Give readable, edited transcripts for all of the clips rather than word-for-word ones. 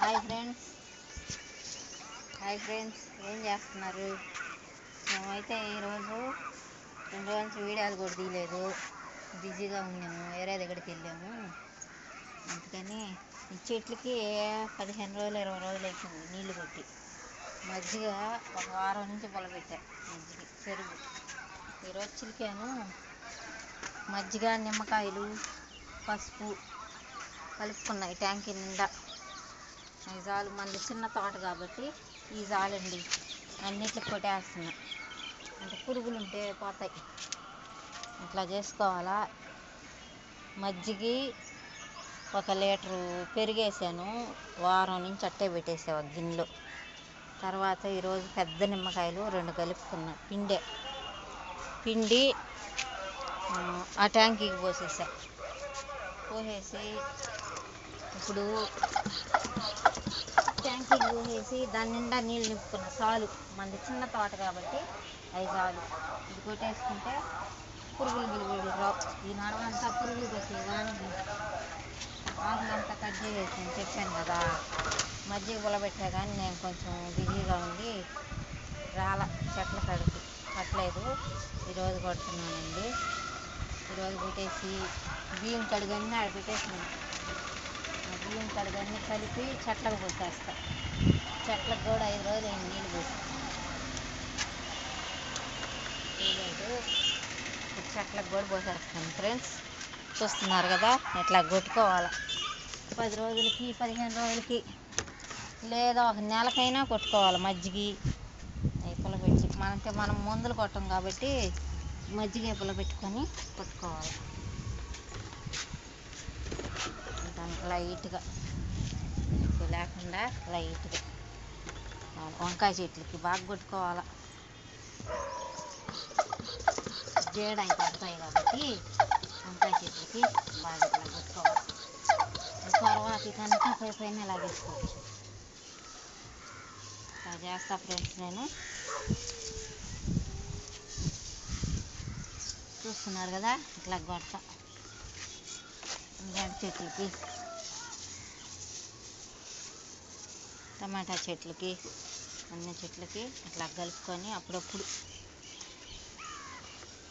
Hi friends. ఏం చేస్తున్నారు? మేమైతే ఈరోజు 2 రోజుల నుంచి వీడియోలు కూడా తీయలేదు, బిజీగా ఉన్నాము, వేరే దగ్గరికి వెళ్ళాము. అందుకని ఈ చెట్లకి 15 రోజులు 20 రోజులు అవుతుంది నీళ్లు కొట్టి. మజ్జిగ ఒక వారం నుంచి పొలబెట్టా. మజ్జిగ పెరుగు ఈరోజు చిలికాను. మజ్జిగ, నిమ్మకాయలు, పసుపు కలుపుకున్నాయి ట్యాంకీ నిండా. ఈ జాలు మంది చిన్న తోట కాబట్టి ఈ జాలండి అన్నిటికి కొట్టేస్తున్నా, అంటే పురుగులు ఉంటే పోతాయి. ఇట్లా చేసుకోవాలా. మజ్జిగి 1 లీటరు పెరిగేసాను, వారం నుంచి అట్టే పెట్టేసా ఒక గిన్నెలో. తర్వాత ఈరోజు పెద్ద నిమ్మకాయలు 2 కలుపుకున్నా, పిండి ఆ ట్యాంకీకి పోసేసి ఇప్పుడు ట్యాంకీకి పోసేసి దాని నిండా నీళ్ళు నింపుకున్న చాలు. మనది చిన్న తోట కాబట్టి అవి చాలు. ఇది కొట్టేసుకుంటే పురుగులు రావు. ఈ నడవంతా పురుగులు వచ్చాయి. వానకి ఆకులంతా కట్ చేసేసాను, చెప్పాను కదా. మజ్జిగ పులబెట్టా కానీ నేను కొంచెం బిజీగా ఉండి చెట్ల కడుపు కట్టలేదు. ఈరోజు కొడుతున్నానండి. ఈరోజు పెట్టేసి బియ్యం కడుగన్నీ ఆడ పెట్టేసినాను. బియ్యం కడుగన్నీ కలిపి చెట్లకు పోసేస్తా. చెట్లకు కూడా 5 రోజులు అయింది నీళ్ళు పోసి. చెట్లకు కూడా పోసేస్తాను ఫ్రెండ్స్. చూస్తున్నారు కదా ఎట్లా కొట్టుకోవాలి. 10 రోజులకి 15 రోజులకి లేదా ఒక నెలకైనా కొట్టుకోవాలి. మజ్జిగి పులబెట్టి మనం మందులు కొట్టం కాబట్టి మజ్జిగ పులబెట్టుకొని కొట్టుకోవాలి. లైట్గా లేకుండా లైట్గా. వంకాయ చెట్లకి బాగా కొట్టుకోవాలి. చేయడానికి పడతాయి కాబట్టి వంకాయ చెట్లకి బాగా ఇట్లా కొట్టుకోవాలి. తర్వాత ఇదంతా పైన లాగేసుకోవచ్చు. ఇలా చేస్తా ఫ్రెండ్స్. నేను చూస్తున్నారు కదా ఇట్లా కొడతా. గడ్డి చెట్లకి, టమాటా చెట్లకి, అన్ని చెట్లకి ఇట్లా కలుపుకొని అప్పుడప్పుడు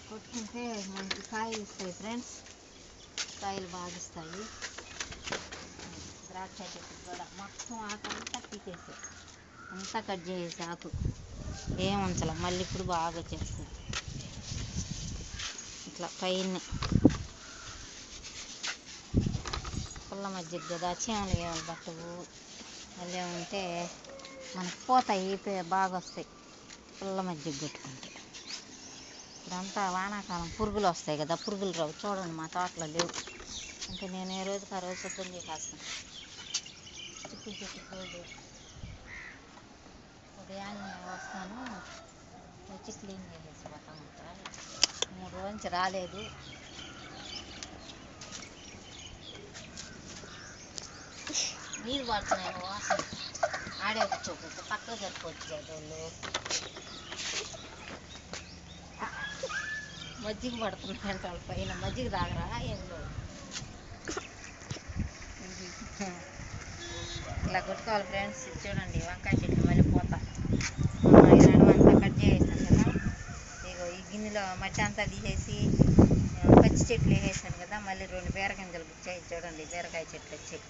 కొట్టుకుంటే మనకి కాయలు ఇస్తాయి ఫ్రెండ్స్. కాయలు బాగా ఇస్తాయి. ద్రాక్ష చెట్టు కూడా మొత్తం ఆకంతా పీకేసి అంతా కట్ చేసేసి ఆకు ఏం ఉంచాల. మళ్ళీ ఇప్పుడు బాగా వచ్చేస్తుంది. ఇట్లా పైన పుల్ల మజ్జిగ కదా, చీమలు ఏమైనా పట్టవు. మళ్ళీ ఏమంటే మనకు పోతాయి, బాగా వస్తాయి పుల్ల మజ్జిగ కొట్టుకుంటే. ఇదంతా వానాకాలం పురుగులు వస్తాయి కదా, పురుగులు రావు. చూడండి మా తోటలో లేవు. అంటే నేను ఏ రోజుకి ఆ రోజు శుద్ధం చేసేస్తాను. చిక్కుడు చెట్టు రోజు ఉదయాన్నే వస్తాను, వచ్చి క్లీన్ చేసేసిపోతాను. 3 రోజుల నుంచి రాలేదు. నీళ్ళు పడుతున్నాయి వాసన. ఆడే కూర్చోకపోతే పక్కకు సరిపోవచ్చు కదా వాళ్ళు. మజ్జిగ పడుతున్నాయంట వాళ్ళ పైన. మజ్జిగ తాగరా ఏందో. ఇలా కొట్టుకోవాలి ఫ్రెండ్స్. చూడండి వంకాయ చెట్లు మళ్ళీ పోతా. నడమంతా కట్ చేసేసాను కదా. ఇగో ఈ గిన్నెలో మట్టి అంతా తీసేసి పచ్చి చెట్లు వేసేసాను కదా. మళ్ళీ 2 బీరగింజలు వచ్చాయి. చూడండి బీరకాయ చెట్లు వచ్చాయి.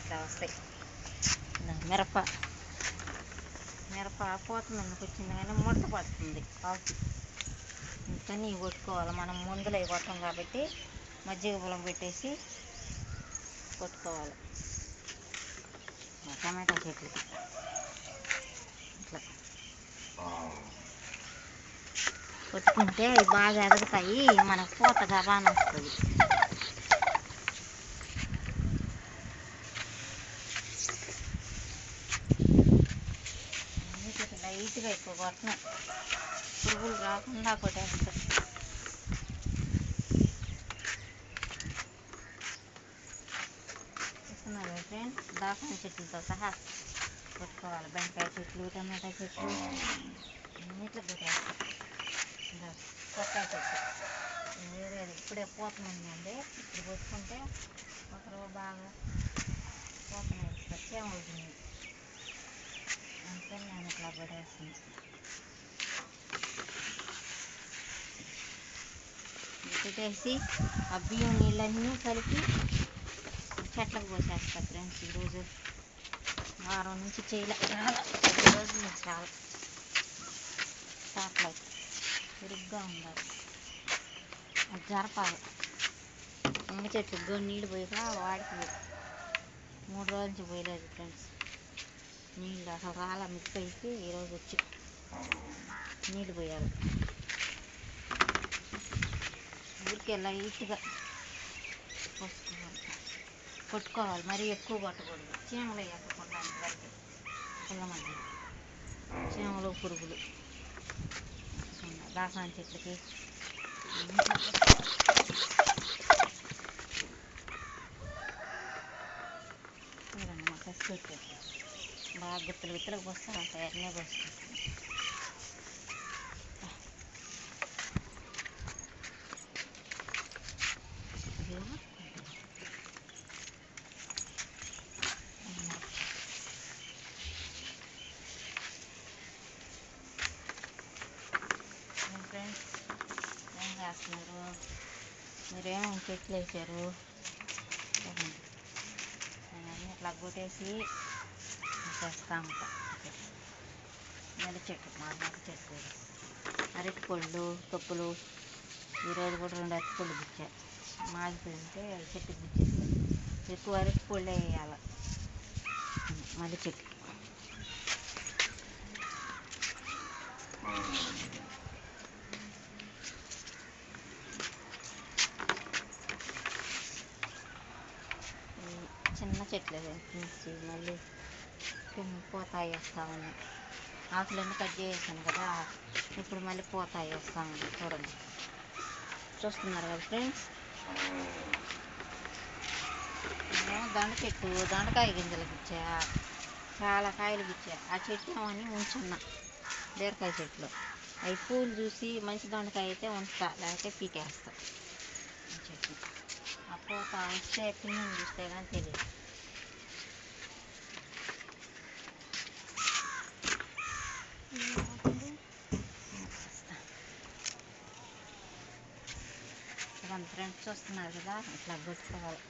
ఇట్లా వస్తాయి. మిరప పూత మీదకి వచ్చింది కానీ ముడత పడుతుంది ఆకు. అందుకని ఇవి కొట్టుకోవాలి. మనం మందులు అవి కొట్టం కాబట్టి మజ్జిగ పొలం పెట్టేసి కొట్టుకోవాలి. టమాటా చెట్లకి ఇట్లా కొట్టుకుంటే అవి బాగా ఎదుగుతాయి. మనకు పూతగా బాగా వస్తుంది. లైట్గా ఎక్కువ కొట్టడం, పురుగులు రాకుండా కొట్టేస్తాయి. చూస్తున్నారు ఫ్రెండ్స్, దాకాయ చెట్లతో సహా కొట్టుకోవాలి. బెండకాయ చెట్లు, టమాటా చెట్లు అన్నిట్లో కొట్టేస్తాయి. కొట్టాయ చెట్టు వేరేది ఇప్పుడే పూతనుందండి. ఇప్పుడు కొట్టుకుంటే ఒకరు బాగా పూతన ఇస్తారు. అవుతుంది, అందుకని నేను ఇట్లా పడేస్తుంది. పెట్టేసి ఆ బియ్యం నీళ్ళన్నీ కలిపి చెట్లకు పోసేస్తా ఫ్రెండ్స్. ఈరోజు వారం నుంచి చేయలే, ఈరోజు నుంచి చాలా చాట్లకి పెరుగ్గా ఉండాలి, అది జరపాలి. నిమ్మ చెట్లకు కూడా నీళ్ళు పోయిగా వాడికి 3 రోజుల నుంచి పోయలేదు ఫ్రెండ్స్. నీళ్ళు అసలు రాలా, మిక్స్ అయితే ఈరోజు వచ్చి నీళ్ళు పోయాలి. ఊరికే లైట్గా కొట్టుకోవాలి, మరీ ఎక్కువ కొట్టకూడదు. చీమలు ఎక్కకుండా వరకు పుల్ల మధ్య చీమలు పురుగులు దాసాని చెట్లకి చూడండి. మా కసి పెట్టేది బాగా గుత్తలు గుత్తలకు పోస్తే ఆ తయారునే పోస్తుంది. ఫ్రెండ్స్ ఏం చేస్తున్నారు? మీరేమో చెట్లు వేసారు. నేను ఇట్లా కొట్టేసి చేస్తా ఉంటా. మల్లి చెట్టు, మా మల్లి చెట్టు, అరటిపళ్ళు తొప్పులు. ఈరోజు కూడా 2 అరటిపళ్ళు గుచ్చా. మాగిపోయింటే చెట్టుకి గుచ్చేస్తాయి. ఎక్కువ అరటిపళ్ళే వేయాలి మల్లి చెట్టు. చిన్న చెట్లు పెంచి మళ్ళీ పోతాయి వేస్తామని ఆకులన్నీ కట్ చేసాను కదా, ఇప్పుడు మళ్ళీ పోతాయి వేస్తామని. చూడండి, చూస్తున్నారు కదా ఫ్రెండ్స్. నేను దొండ చెట్టు, దొండకాయ గింజలు గుచ్చా, చాలా కాయలు గుచ్చా. ఆ చెట్టు ఏమని ఉంచున్నా, బీరకాయ చెట్లు. అవి పూలు చూసి మంచి దొండకాయ అయితే ఉంచుతా, లేకపోతే పీకేస్తా. ఆ చెట్టు ఆ పూత వస్తే పిన్నిని చూస్తే కానీ తెలియదు. చూడండి ఫ్రెండ్స్, చూస్తున్నారు కదా, ఇట్లా కొట్టుకోవాలి.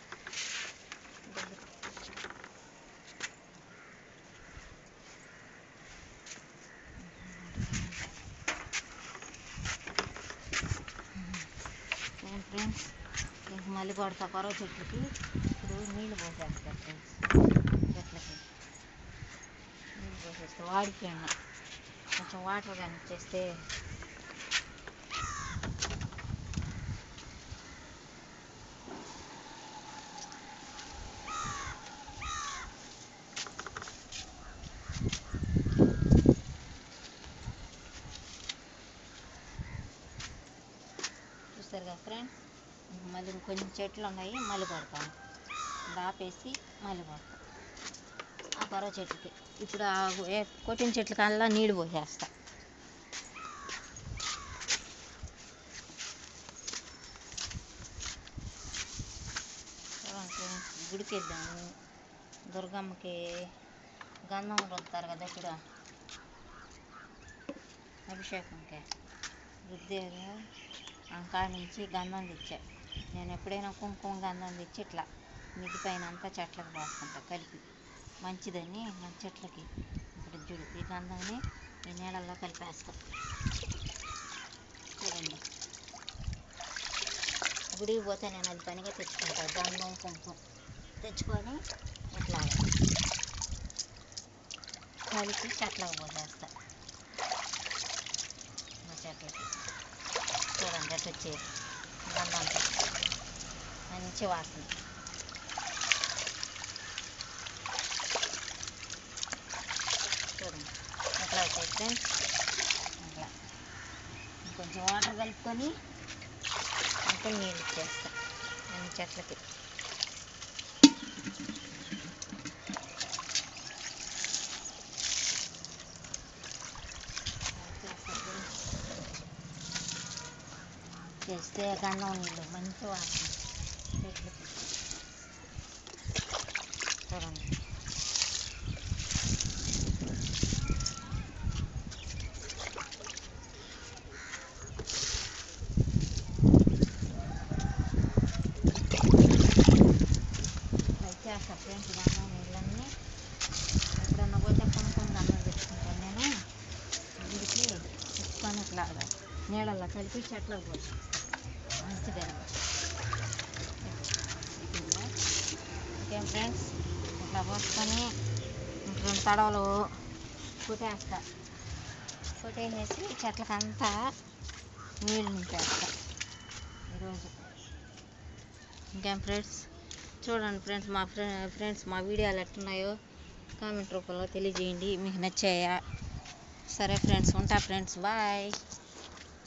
ఫ్రెండ్స్ మళ్ళీ కొడతా కొరవ చెట్లకి. ఇప్పుడు నీళ్ళు పోసేస్తారు ఫ్రెండ్స్, చెట్లకి నీళ్ళు పోసేస్తే వాడిపోయినా కొంచెం వాటర్ కానీ ఇచ్చేస్తే చూస్తారు కదా ఫ్రెండ్స్. మళ్ళీ కొంచెం చెట్లు ఉన్నాయి, మళ్ళీ కొడతాను. ఆపేసి మళ్ళీ కొడతాను ఆ కొరవ చెట్టుకి. ఇప్పుడు కొట్టిన చెట్ల కల్లా నీళ్ళు పోసేస్తా. గుడికి వెళ్దాము, దుర్గమ్మకి గంధం రుద్దుతారు కదా ఇప్పుడు అభిషేకంకి. రుద్దేగా కాడ నుంచి గంధం తెచ్చా. నేను ఎప్పుడైనా కుంకుమ గంధం తెచ్చి ఇట్లా మిద్ది పైన అంతా చెట్లకు పోసుకుంటా కలిపి, మంచిదని మన చెట్లకి. ఇప్పుడు చూడు, ఈ గంధంని ఈ నీళ్ళల్లో కలిపేస్తాం. చూడండి, గుడికి పోతే నేను అది పనిగా తెచ్చుకుంటాను. గంధం కుంకుమ తెచ్చుకొని ఇట్లా కలిపి చెట్లకు పోసేస్తా. మా చెట్లకి చూడండి ఎట్లా వచ్చేది గంధంతో మంచి వాసన. చూడండి ఎట్లా అవుతాయి ఫ్రెండ్స్. అట్లా కొంచెం వాటర్ కలుపుకొని అంతా నీళ్ళు ఇచ్చేస్తా అన్ని చెట్లకి. చేస్తే గంధం నీళ్ళు మంచి వాసన చెట్లకి. చూడండి ఫ్రెండ్స్ దానిలో నీళ్ళన్నీ ఎప్పుడన్నా పోతే కొనుక్కొని దండం పెట్టుకుంటాను నేను. గుడికి తెచ్చుకొని ఇట్లాగా నీళ్ళల్లో కలిపి చెట్లకు పోతాను మంచిదే. ఇంకేం ఫ్రెండ్స్, ఇట్లా పోసుకొని 2 తడవలు కొట్టేసేసి చెట్లకంతా నీళ్ళు నింపేస్తా ఈరోజు. ఇంకేం ఫ్రెండ్స్, చూడండి ఫ్రెండ్స్ మా వీడియోలు ఎట్టున్నాయో కామెంట్ రూపంలో తెలియజేయండి. మీకు నచ్చాయా? సరే ఫ్రెండ్స్, ఉంటా ఫ్రెండ్స్, బాయ్.